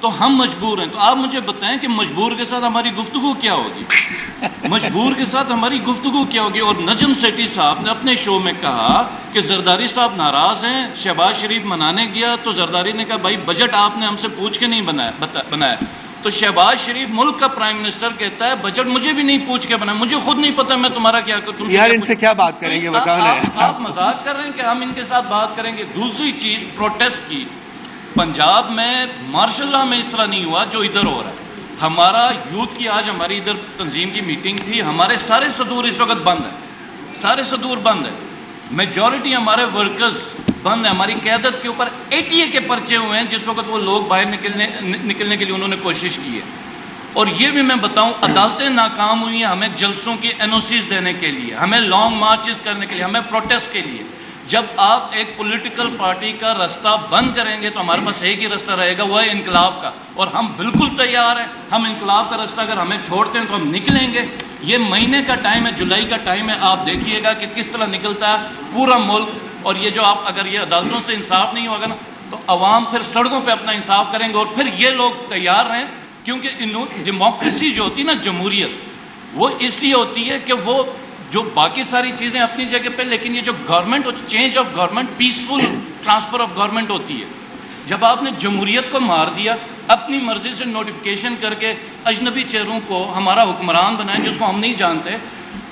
تو ہم مجبور ہیں. تو آپ مجھے بتائیں کہ مجبور کے ساتھ ہماری گفتگو کیا ہوگی؟ مجبور کے ساتھ ہماری گفتگو کیا ہوگی؟ اور نجم سیٹھی صاحب نے اپنے شو میں کہا کہ زرداری صاحب ناراض ہیں، شہباز شریف منانے گیا تو زرداری نے کہا بھائی بجٹ آپ نے ہم سے پوچھ کے نہیں بنایا. تو شہباز شریف ملک کا پرائم منسٹر کہتا ہے بجٹ مجھے بھی نہیں پوچھ کے بنا، مجھے خود نہیں پتا میں تمہارا کیا کروں. یار ان سے کیا بات کریں گے بتاؤ نا. آپ مذاق کر رہے ہیں کہ ہم ان کے ساتھ بات کریں گے. دوسری چیز پروٹیسٹ کی، پنجاب میں ماشاء اللہ میں اس طرح نہیں ہوا جو ادھر ہو رہا ہے. ہمارا یوتھ کی آج ہماری ادھر تنظیم کی میٹنگ تھی، ہمارے سارے صدور اس وقت بند ہیں، سارے صدور بند ہیں. میجورٹی ہمارے ورکرز بند ہیں. ہماری قیادت کے اوپر ATA کے پرچے ہوئے ہیں جس وقت وہ لوگ باہر نکلنے کے لیے انہوں نے کوشش کی ہے. اور یہ بھی میں بتاؤں عدالتیں ناکام ہوئی ہیں ہمیں جلسوں کی NOCs دینے کے لیے، ہمیں لانگ مارچز کرنے کے لیے، ہمیں پروٹیسٹ کے لیے. جب آپ ایک پولیٹیکل پارٹی کا رستہ بند کریں گے تو ہمارے پاس ایک ہی رستہ رہے گا، وہ ہے انقلاب کا. اور ہم بالکل تیار ہیں، ہم انقلاب کا رستہ اگر ہمیں چھوڑتے ہیں تو ہم نکلیں گے. یہ مہینے کا ٹائم ہے، جولائی کا ٹائم ہے، آپ دیکھیے گا کہ کس طرح نکلتا ہے پورا ملک. اور یہ جو آپ اگر یہ عدالتوں سے انصاف نہیں ہوگا نا تو عوام پھر سڑکوں پہ اپنا انصاف کریں گے. اور پھر یہ لوگ تیار رہیں، کیونکہ ڈیموکریسی جو ہوتی ہے نا، جمہوریت، وہ اس لیے ہوتی ہے کہ وہ جو باقی ساری چیزیں اپنی جگہ پہ، لیکن یہ جو government change of government, peaceful transfer of government ہوتی ہے. جب آپ نے جمہوریت کو مار دیا، اپنی مرضی سے نوٹیفیکیشن کر کے اجنبی چہروں کو ہمارا حکمران بنائیں جس کو ہم نہیں جانتے،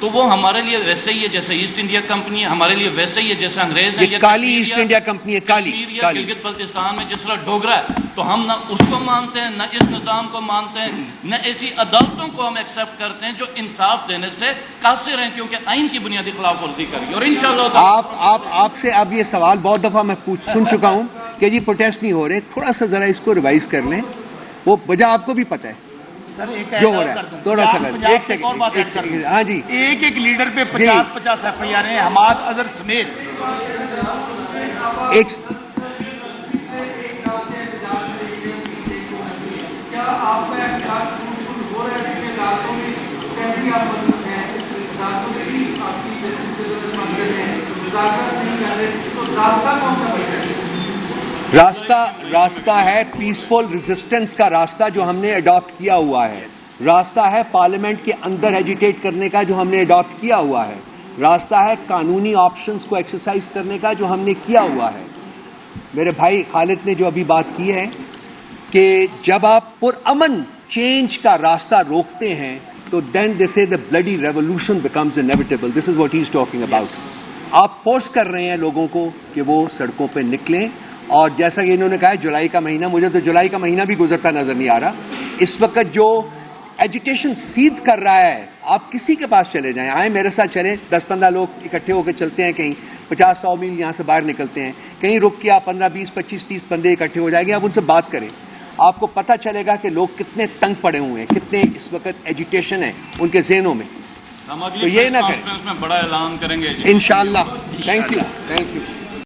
تو وہ ہمارے لیے ویسے ہی ہے جیسے ایسٹ انڈیا کمپنی ہے، ہمارے لیے ویسے ہی ہے جیسے انگریز ہے. یہ کالی ایسٹ انڈیا کمپنی ہے، کالی گلگت بلتستان میں جس طرح ڈوگرا ہے، تو ہم نہ اس کو مانتے ہیں، نہ اس نظام کو مانتے ہیں، نہ ایسی عدالتوں کو ہم ایکسیپٹ کرتے ہیں جو انصاف دینے سے قاصر ہیں، کیونکہ آئین کی بنیادی خلاف ورزی کری. اور انشاءاللہ آپ سے اب یہ سوال بہت دفعہ میں سن چکا ہوں کہ جی پروٹیسٹ نہیں ہو رہے. تھوڑا سا ذرا اس کو ریوائز کر لیں، وہ وجہ آپ کو بھی پتہ ہے جو ہو رہا ہے. تھوڑا سا ایک سیکنڈ. ہاں جی. ایک لیڈر پہ 50 FIR ہیں، حماد اظہر سمیت. ایک راستہ ہے پیسفل ریزسٹنس کا راستہ جو ہم نے اڈاپٹ کیا ہوا ہے. راستہ ہے پارلیمنٹ کے اندر ایجیٹیٹ کرنے کا جو ہم نے اڈاپٹ کیا ہوا ہے. راستہ ہے قانونی آپشنز کو ایکسرسائز کرنے کا جو ہم نے کیا ہوا ہے. میرے بھائی خالد نے جو ابھی بات کی ہے کہ جب آپ پرامن چینج کا راستہ روکتے ہیں تو then they say the bloody revolution becomes inevitable. This is what he is talking about. آپ فورس کر رہے ہیں لوگوں کو کہ وہ سڑکوں پہ نکلیں. اور جیسا کہ انہوں نے کہا جولائی کا مہینہ، مجھے تو جولائی کا مہینہ بھی گزرتا نظر نہیں آ رہا. اس وقت جو ایجیٹیشن سیدھ کر رہا ہے، آپ کسی کے پاس چلے جائیں، آئیں میرے ساتھ چلیں، 10-15 لوگ اکٹھے ہو کے چلتے ہیں، کہیں 50-100 میل یہاں سے باہر نکلتے ہیں، کہیں رک کے آپ 15, 20, 25, 30 بندے اکٹھے ہو جائیں گے، آپ ان سے بات کریں. آپ کو پتہ چلے گا کہ لوگ کتنے تنگ پڑے ہوئے ہیں، کتنے اس وقت ایجیٹیشن ہے ان کے ذہنوں میں. ہم تو یہ نہ کریں. میں بڑا اعلان کریں گے انشاءاللہ. Thank you.